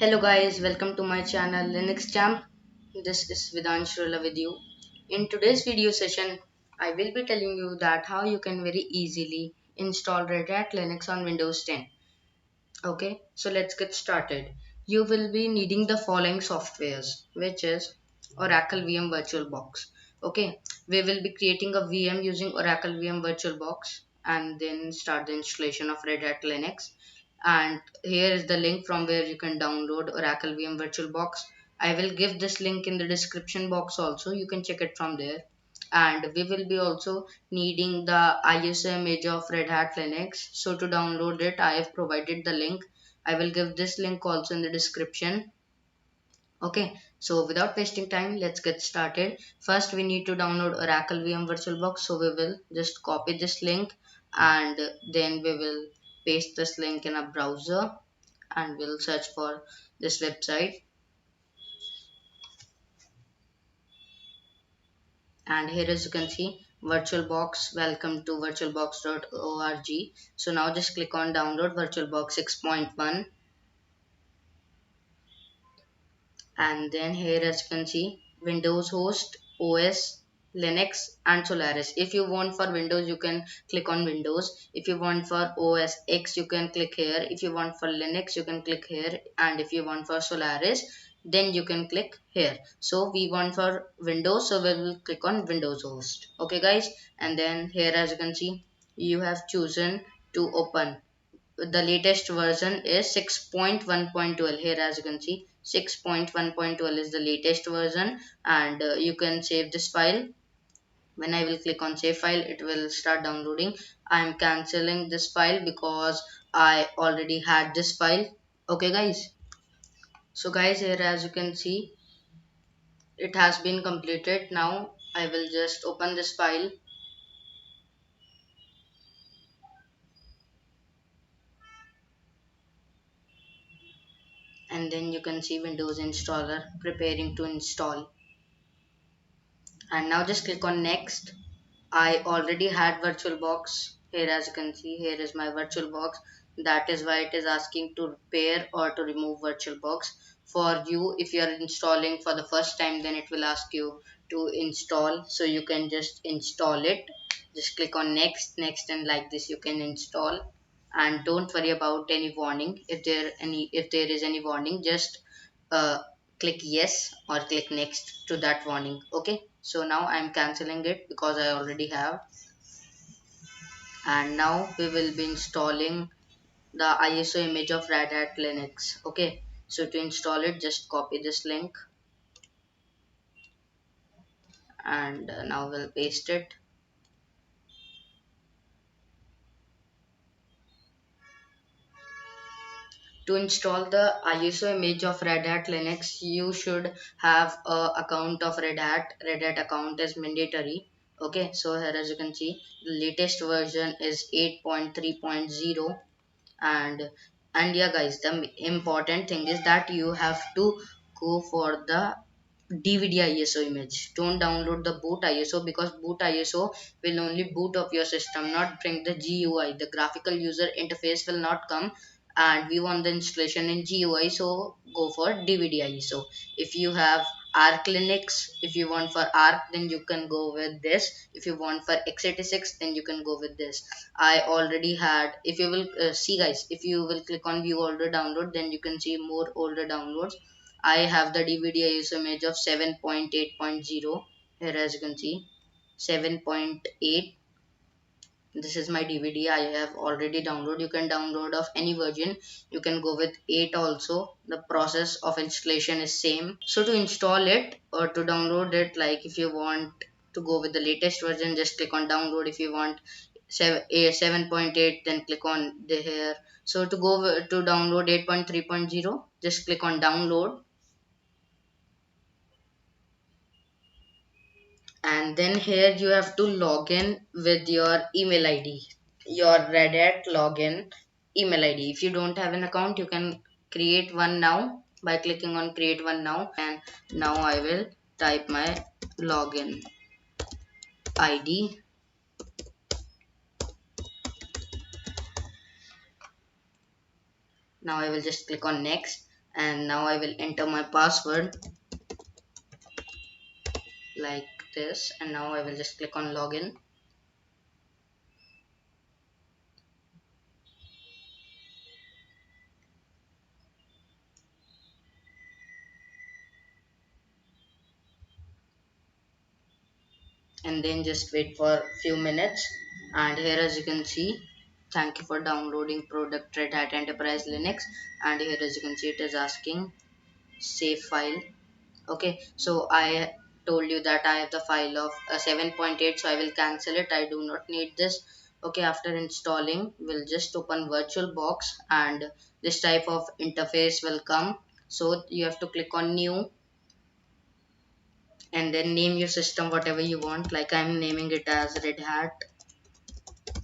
Hello guys, welcome to my channel Linux Champ. This is Vidansh Rolla with you. In today's video session, I will be telling you that how you can very easily install Red Hat Linux on Windows 10. Okay, so let's get started. You will be needing the following softwares, which is Oracle VM VirtualBox. Okay, we will be creating a VM using Oracle VM VirtualBox and then start the installation of Red Hat Linux. And here is the link from where you can download Oracle VM VirtualBox. I will give this link in the description box also. You can check it from there. And we will be also needing the ISO image of Red Hat Linux. So to download it, I have provided the link. I will give this link also in the description. Okay, so without wasting time, let's get started. First, we need to download Oracle VM VirtualBox. So we will just copy this link and then we will paste this link in a browser and we'll search for this website. And here, as you can see, VirtualBox, welcome to virtualbox.org. So now just click on download VirtualBox 6.1, and then here, as you can see, Windows host, OS, Linux and Solaris. If you want for Windows, you can click on Windows. If you want for OS X, you can click here. If you want for Linux, you can click here. And if you want for Solaris, then you can click here. So we want for Windows, so we will click on Windows host. Okay guys, and then here, as you can see, you have chosen to open. The latest version is 6.1.12. Here, as you can see, 6.1.12 is the latest version. And you can save this file. When I will click on save file, it will start downloading. I am cancelling this file because I already had this file. Okay guys, so guys, here, as you can see, it has been completed. Now I will just open this file. And then you can see Windows installer preparing to install. And now just click on next. I already had VirtualBox. Here, as you can see, here is my VirtualBox. That is why it is asking to repair or to remove VirtualBox. For you, if you are installing for the first time, then it will ask you to install. So you can just install it. Just click on next, next, and like this you can install. And don't worry about any warning. If there is any warning, just uh, click yes or click next to that warning. Okay, so now I'm canceling it because I already have. And now we will be installing the ISO image of Red Hat Linux. Okay, so to install it, just copy this link and now we'll paste it. To install the ISO image of Red Hat Linux, you should have a account of Red Hat. Red Hat account is mandatory. Okay, so here, as you can see, the latest version is 8.3.0. And yeah guys, the important thing is that you have to go for the DVD ISO image. Don't download the boot ISO because boot ISO will only boot up your system, not bring the GUI. The graphical user interface will not come, and we want the installation in GUI, so go for DVD ISO. If you have Arc Linux, if you want for Arc, then you can go with this. If you want for x86, then you can go with this. I already had. If you will see guys, if you will click on view older download, then you can see more older downloads. I have the DVD ISO image of 7.8.0. Here, as you can see, 7.8. This is my DVD. I have already downloaded. You can download of any version. You can go with 8 also. The process of installation is same. So to install it or to download it, like if you want to go with the latest version, just click on download. If you want 7.8, then click on the here. So to to download 8.3.0, just click on download. And then here you have to log in with your email ID, your Red Hat login email ID. If you don't have an account, you can create one now by clicking on create one now. And now I will type my login ID. Now I will just click on next, and now I will enter my password like this, and now I will just click on login. And then just wait for a few minutes. And here, as you can see, thank you for downloading product Red Hat Enterprise Linux. And here, as you can see, it is asking save file. Okay, so I told you that I have the file of 7.8, so I will cancel it. I do not need this. Okay, after installing, we'll just open VirtualBox, and this type of interface will come. So you have to click on new, and then name your system whatever you want. Like I'm naming it as Red Hat.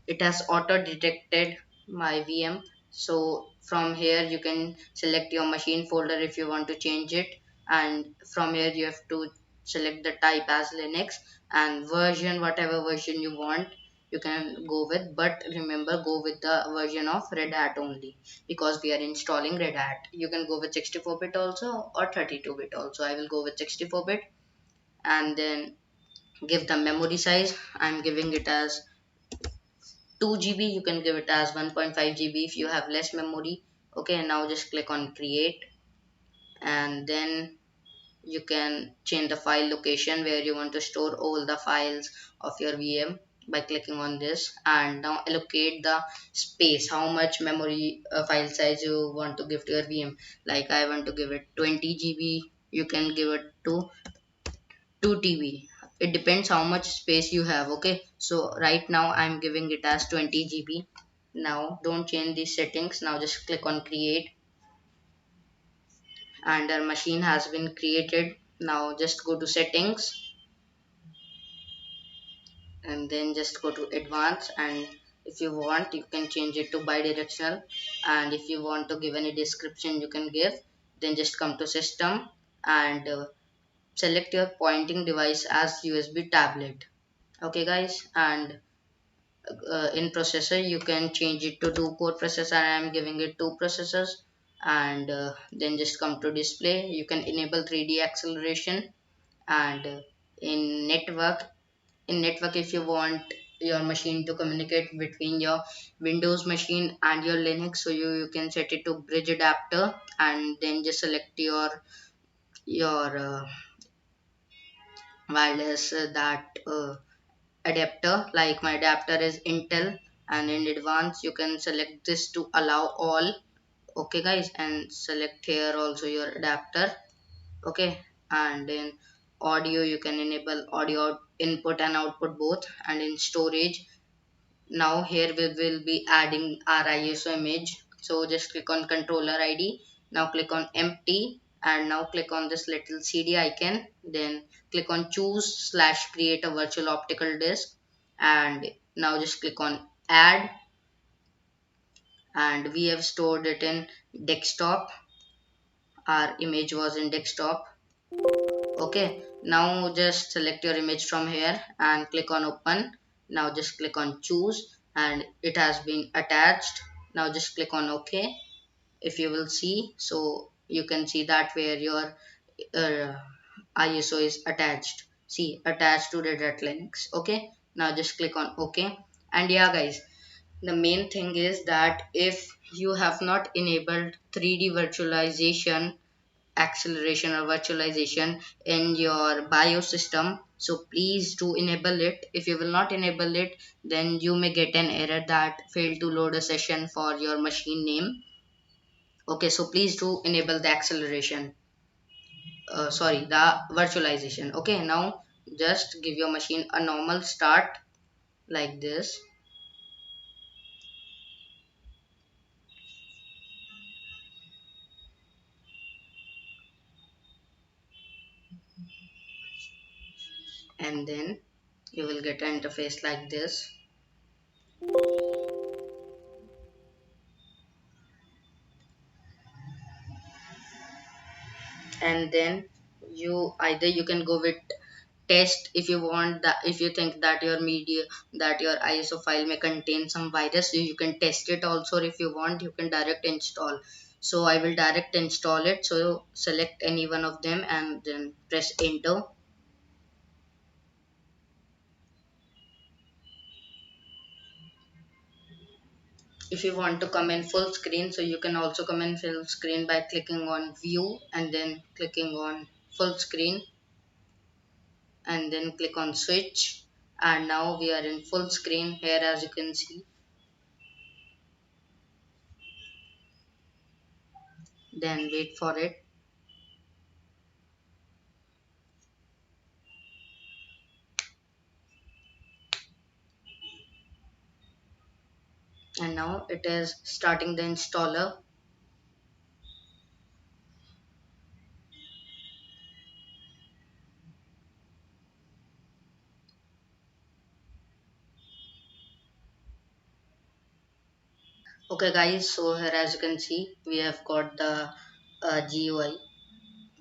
It has auto detected my VM. So from here you can select your machine folder if you want to change it, and from here you have to select the type as Linux, and version, whatever version you want you can go with, but remember, go with the version of Red Hat only, because we are installing Red Hat. You can go with 64-bit also or 32-bit also. I will go with 64-bit, and then give the memory size. I'm giving it as 2 GB. You can give it as 1.5 GB if you have less memory. Okay, now just click on create, and then you can change the file location where you want to store all the files of your VM by clicking on this. And now allocate the space, how much memory file size you want to give to your VM. Like I want to give it 20 GB, you can give it to 2 TB. It depends how much space you have. Okay, so right now I'm giving it as 20 GB. Now don't change these settings. Now just click on create, and our machine has been created. Now just go to settings, and then just go to advanced, and if you want you can change it to bidirectional, and if you want to give any description you can give. Then just come to system, and select your pointing device as USB tablet. Okay guys, and in processor you can change it to 2 core processor. I am giving it 2 processors. And then just come to display, you can enable 3D acceleration. And in network, if you want your machine to communicate between your Windows machine and your Linux, so you can set it to bridge adapter, and then just select your wireless that adapter. Like my adapter is Intel, and in advanced you can select this to allow all. Okay guys, and select here also your adapter. Okay, and in audio you can enable audio input and output both. And in storage, now here we will be adding our ISO image. So just click on controller ID. Now click on empty, and now click on this little CD icon. Then click on choose slash create a virtual optical disk. And now just click on add, and we have stored it in desktop. Our image was in desktop. Okay, now just select your image from here and click on open. Now just click on choose, and it has been attached. Now just click on OK. If you will see, so you can see that where your uh, ISO is attached. See, attached to Red Hat Linux. Okay, now just click on OK. And yeah guys, the main thing is that if you have not enabled 3D virtualization, acceleration or virtualization in your BIOS system, so please do enable it. If you will not enable it, then you may get an error that failed to load a session for your machine name. Okay, so please do enable the acceleration, sorry, the virtualization. Okay, now just give your machine a normal start like this. And then you will get an interface like this. And then you can go with test if you want, that if you think that your media, that your ISO file may contain some virus, so you can test it also. Or if you want, you can direct install. So I will direct install it. So select any one of them and then press enter. If you want to come in full screen, so you can also come in full screen by clicking on view and then clicking on full screen and then click on switch, and now we are in full screen here, as you can see. Then wait for it. And now it is starting the installer. Okay guys, so here as you can see we have got the GUI.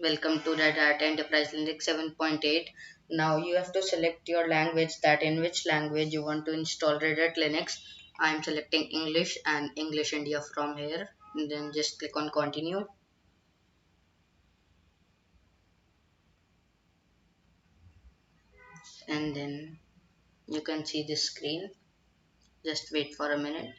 Welcome to Red Hat Enterprise Linux 7.8. Now you have to select your language, that in which language you want to install Red Hat Linux. I am selecting English and English India from here, and then just click on continue. And then you can see this screen. Just wait for a minute.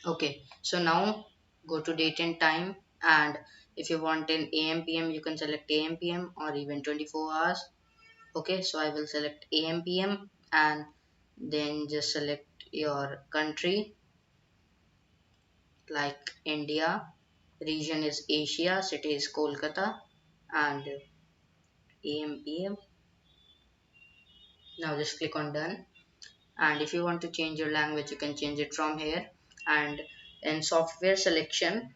Okay, so now go to date and time, and if you want in AM PM you can select AM PM or even 24 hours. Okay, so I will select AM PM and then just select your country like India, region is Asia, city is Kolkata, and AM PM. Now just click on done, and if you want to change your language you can change it from here. And in software selection,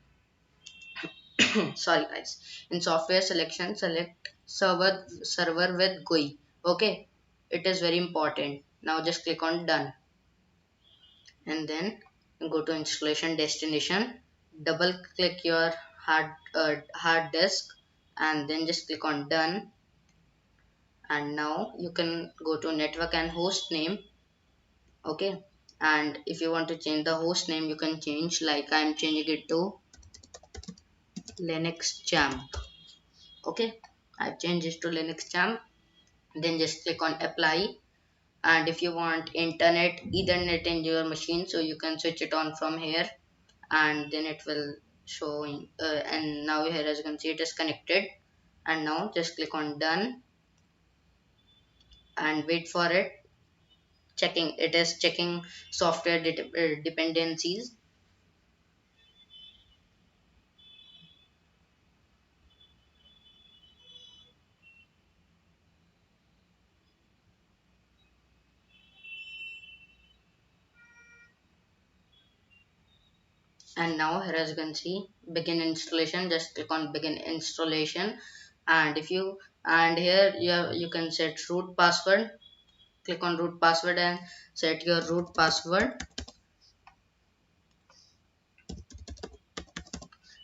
sorry guys, in software selection select server with GUI. Okay, it is very important. Now just click on done, and then go to installation destination, double click your hard disk, and then just click on done. And now you can go to network and host name. Okay, and if you want to change the host name you can change, like I'm changing it to Linux Champ. Okay, I've changed it to Linux Champ. Then just click on apply, and if you want internet ethernet in your machine, so you can switch it on from here, and then it will showing and now here as you can see it is connected. And now just click on done and wait for it. Checking, it is checking software dependencies. And now here as you can see begin installation, just click on begin installation. And if you, and here you can set root password. Click on root password and set your root password.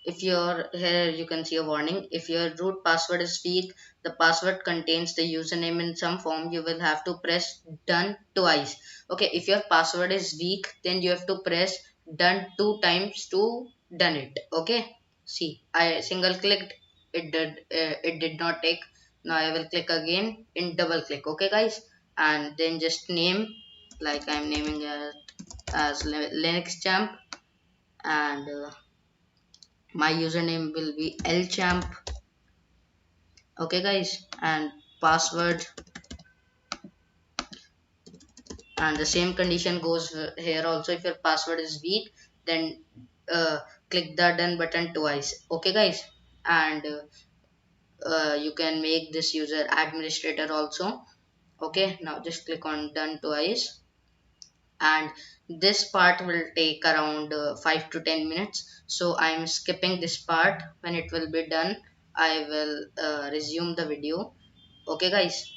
If your, here you can see a warning, if your root password is weak, the password contains the username in some form, you will have to press done twice. Okay, if your password is weak then you have to press done 2 times to done it. Okay, see I single clicked, it did not take. Now I will click again in double click. Okay guys, and then just name, like I'm naming it as Linux Champ, and my username will be lchamp. Okay guys, and password, and the same condition goes here also. If your password is weak then click the done button twice. Okay guys, and you can make this user administrator also. Okay, now just click on done twice, and this part will take around 5 to 10 minutes, so I'm skipping this part. When it will be done I will resume the video. Okay guys.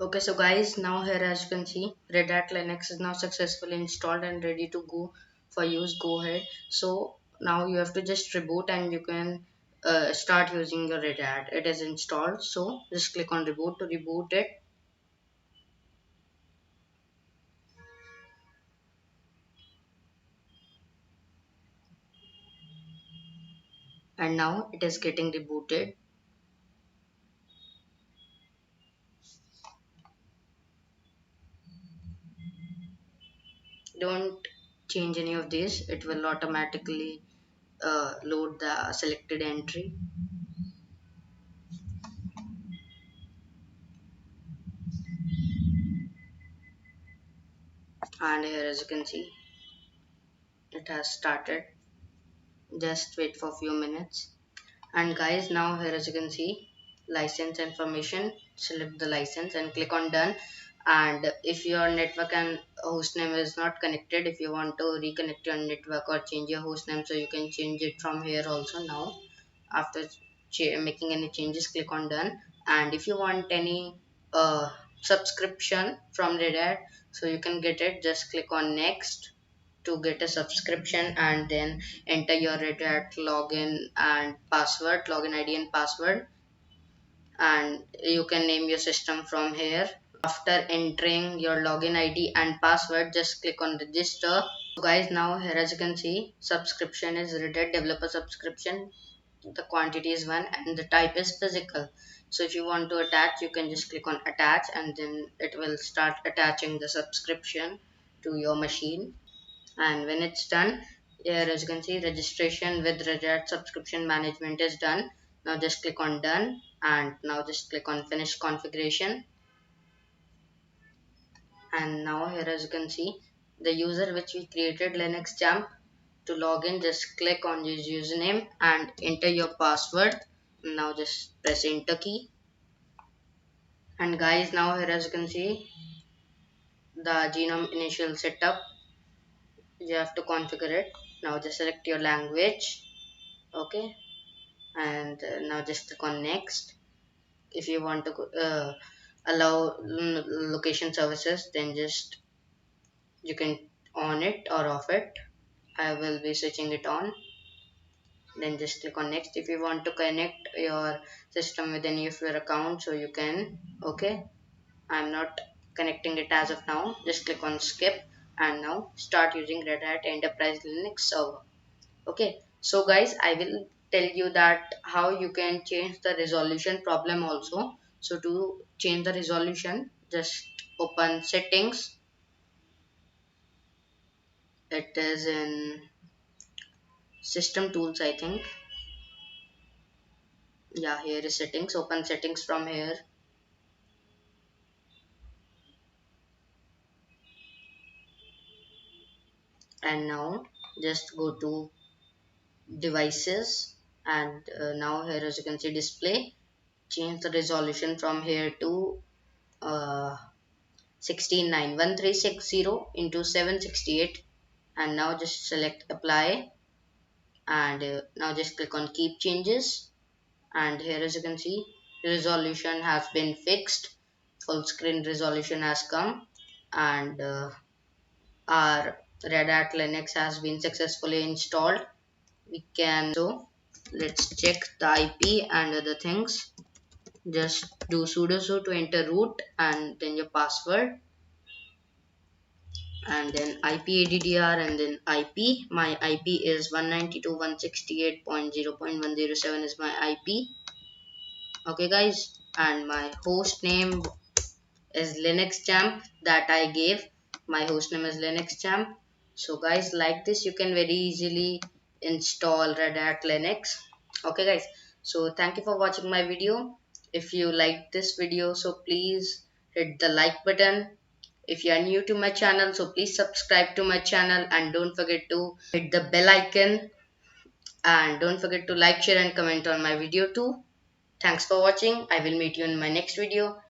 Okay, so guys, now here as you can see Red Hat Linux is now successfully installed and ready to go for use. Go ahead. So now you have to just reboot, and you can start using your Red Hat. It is installed, so just click on reboot to reboot it. And now it is getting rebooted. Don't change any of this, it will automatically load the selected entry. And here, as you can see, it has started. Just wait for a few minutes. And guys, now here, as you can see, license information, select the license and click on done. And if your network and hostname is not connected, if you want to reconnect your network or change your hostname, so you can change it from here also. Now after making any changes, click on done. And if you want any subscription from Red Hat, so you can get it, just click on next to get a subscription, and then enter your Red Hat login and password, login ID and password, and you can name your system from here. After entering your login ID and password, just click on register. So guys, now here, as you can see, subscription is Red Hat developer subscription. The quantity is 1 and the type is physical. So if you want to attach, you can just click on attach, and then it will start attaching the subscription to your machine. And when it's done, here as you can see, registration with Red Hat subscription management is done. Now just click on done, and now just click on finish configuration. And now here, as you can see, the user which we created, Linux Jump, to log in, just click on his username and enter your password. Now just press enter key. And guys, now here, as you can see, the genome initial setup, you have to configure it. Now just select your language. Okay, and now just click on next. If you want to allow location services, then just you can on it or off it. I will be switching it on. Then just click on next. If you want to connect your system with any of your accounts, so you can. Okay, I'm not connecting it as of now. Just click on skip, and now start using Red Hat Enterprise Linux Server. Okay, so guys, I will tell you that how you can change the resolution problem also. So to change the resolution, just open settings. It is in system tools, I think. Yeah, here is settings. Open settings from here. And now just go to devices, and now here, as you can see, display. Change the resolution from here to 16:9 1360 into 768. And now just select apply, and now just click on keep changes. And here, as you can see, resolution has been fixed, full screen resolution has come, and our Red Hat Linux has been successfully installed. We can, so let's check the IP and other things. Just do sudo su to enter root and then your password, and then IPADDR and then IP. My IP is 192.168.0.107 is my IP. Okay guys, and my host name is Linux Champ that I gave. My host name is Linux Champ. So guys, like this, you can very easily install Red Hat Linux. Okay guys, so thank you for watching my video. If you like this video, so please hit the like button. If you are new to my channel, so please subscribe to my channel, and don't forget to hit the bell icon, and don't forget to like, share and comment on my video too. Thanks for watching. I will meet you in my next video.